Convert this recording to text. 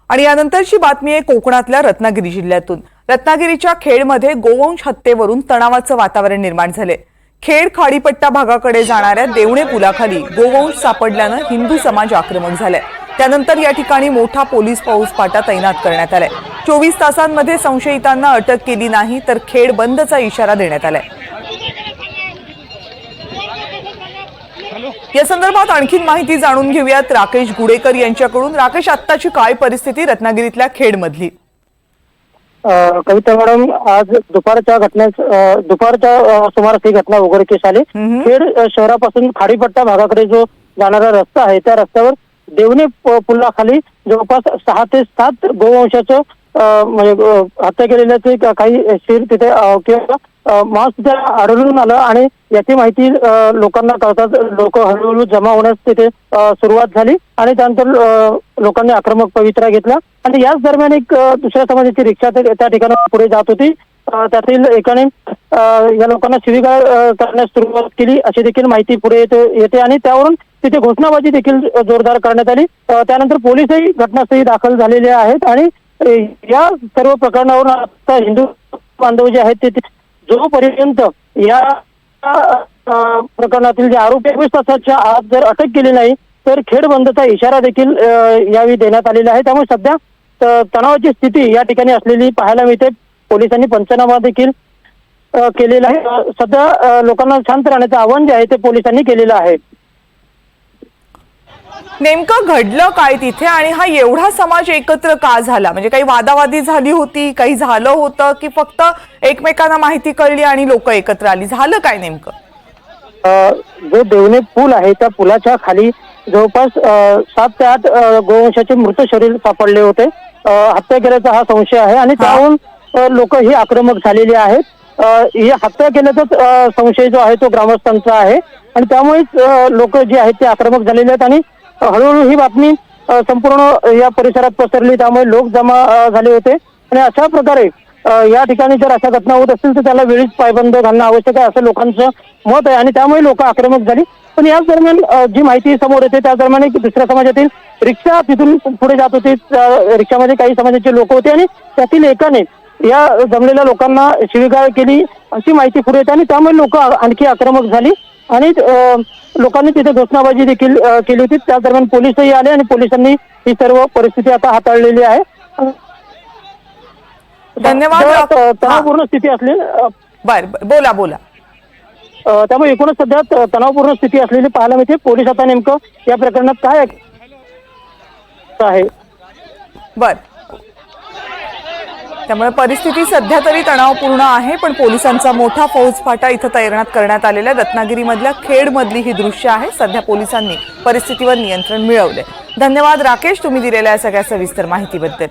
आणि यानंतरची बातमी आहे कोकणातल्या रत्नागिरी जिल्ह्यातून। रत्नागिरीच्या खेडमध्ये गोवंश हत्येवरून तणावाचं वातावरण निर्माण झाले। खेड खाडीपट्टा भागाकडे जाणाऱ्या देवणे पुलाखाली गोवंश सापडल्यानं हिंदू समाज आक्रमक झालाय। त्यानंतर या ठिकाणी मोठा पोलीस फौजफाटा तैनात करण्यात आलाय। 24 तासांमध्ये संशयितांना अटक केली नाही तर खेड बंदचा इशारा देण्यात आलाय। या संदर्भात आणखी माहिती जाणून घेऊयात राकेश गुडेकर यांच्याकडून। राकेश, आत्ताची काय परिस्थिती रत्नागिरीतल्या खेडमधली? कविता मॅडम, आज दुपारच्या सुमारास ही घटना उघडकीस आली। खेड शहरापासून खाडीपट्टा भागाकडे जो जाणारा रस्ता आहे त्या रस्त्यावर देवणे पुलाखाली जवळपास 6 ते 7 गोवंशाचं म्हणजे हत्या केलेल्याचे काही शीर तिथे किंवा मांस तिथे आढळून आलं आणि याची माहिती लोकांना कळताच लोक हळूहळू जमा होण्यास तिथे सुरुवात झाली आणि त्यानंतर लोकांनी आक्रमक पवित्रा घेतला आणि याच दरम्यान एक दुसऱ्या समाजाची रिक्षा त्या ठिकाणी पुढे जात होती। त्यातील एकाने या लोकांना शिवीगाळ करण्यास सुरुवात केली अशी देखील माहिती पुढे येते आणि त्यावरून तिथे घोषणाबाजी देखील जोरदार करण्यात आली। त्यानंतर पोलीसही घटनास्थळी दाखल झालेले आहेत आणि या सर्व प्रकरणावरून आता हिंदू बांधव जे आहेत ते जोपर्यंत या प्रकरणातील जे आरोपी 24 तासाच्या आत जर अटक केली नाही तर खेड बंदचा इशारा देखील यावेळी देण्यात आलेला आहे। त्यामुळे सध्या तणावाची स्थिती या ठिकाणी असलेली पाहायला मिळते। पोलिसांनी पंचनामा देखील केलेला आहे। सध्या लोकांना शांत राहण्याचं आवाहन जे आहे ते पोलिसांनी केलेलं आहे। नेमकं घडलं काय तिथे आणि हा एवढा समाज एकत्र का झाला? म्हणजे काही वादावादी झाली होती, काही झालं होतं की फक्त एकमेकांना माहिती कळली आणि लोक एकत्र आली? झालं काय नेमकं? जो देवणे पूल आहे त्या पुलाच्या खाली जवळपास 7 ते 8 गोवंशाचे मृत शरीर सापडले होते। हत्या केल्याचा हा संशय आहे आणि त्याहून लोक ही आक्रमक झालेली आहेत। ही हत्या केल्याचाच संशय जो आहे तो ग्रामस्थांचा आहे आणि त्यामुळेच लोक जे आहेत ते आक्रमक झालेले आहेत आणि हळूहळू ही बातमी संपूर्ण या परिसरात पसरली। त्यामुळे लोक जमा झाले होते आणि अशा प्रकारे या ठिकाणी जर अशा घटना होत असतील तर त्याला वेळीच पायबंद घालणं आवश्यक आहे असं लोकांचं मत आहे आणि त्यामुळे लोक आक्रमक झाली। पण याच दरम्यान जी माहिती समोर येते त्या दरम्यान एक दुसऱ्या समाजातील रिक्षा तिथून पुढे जात होती। रिक्षामध्ये काही समाजाचे लोक होते आणि त्यातील एकाने या जमलेल्या लोकांना शिवीगाळ केली अशी माहिती पुढे येते आणि त्यामुळे लोक आणखी आक्रमक झाली आणि लोकांनी तिथे घोषणाबाजी देखील केली होती। त्या दरम्यान पोलीसही आले आणि पोलिसांनी ही सर्व परिस्थिती आता हाताळलेली आहे। धन्यवाद। तणावपूर्ण स्थिती असली बोला। त्यामुळे एकूणच सध्या तणावपूर्ण स्थिती असलेली पाहायला मिळते। पोलीस आता नेमकं या प्रकरणात काय आहे त्यामुळे परिस्थिती सध्या तरी तणावपूर्ण आहे, पण पोलिसांचा मोठा फौजफाटा इथं तैनात करण्यात आलेला आहे। रत्नागिरीमधल्या खेडमधली ही दृश्य आहे। सध्या पोलिसांनी परिस्थितीवर नियंत्रण मिळवले। धन्यवाद राकेश, तुम्ही दिलेल्या सगळ्या सविस्तर माहितीबद्दल।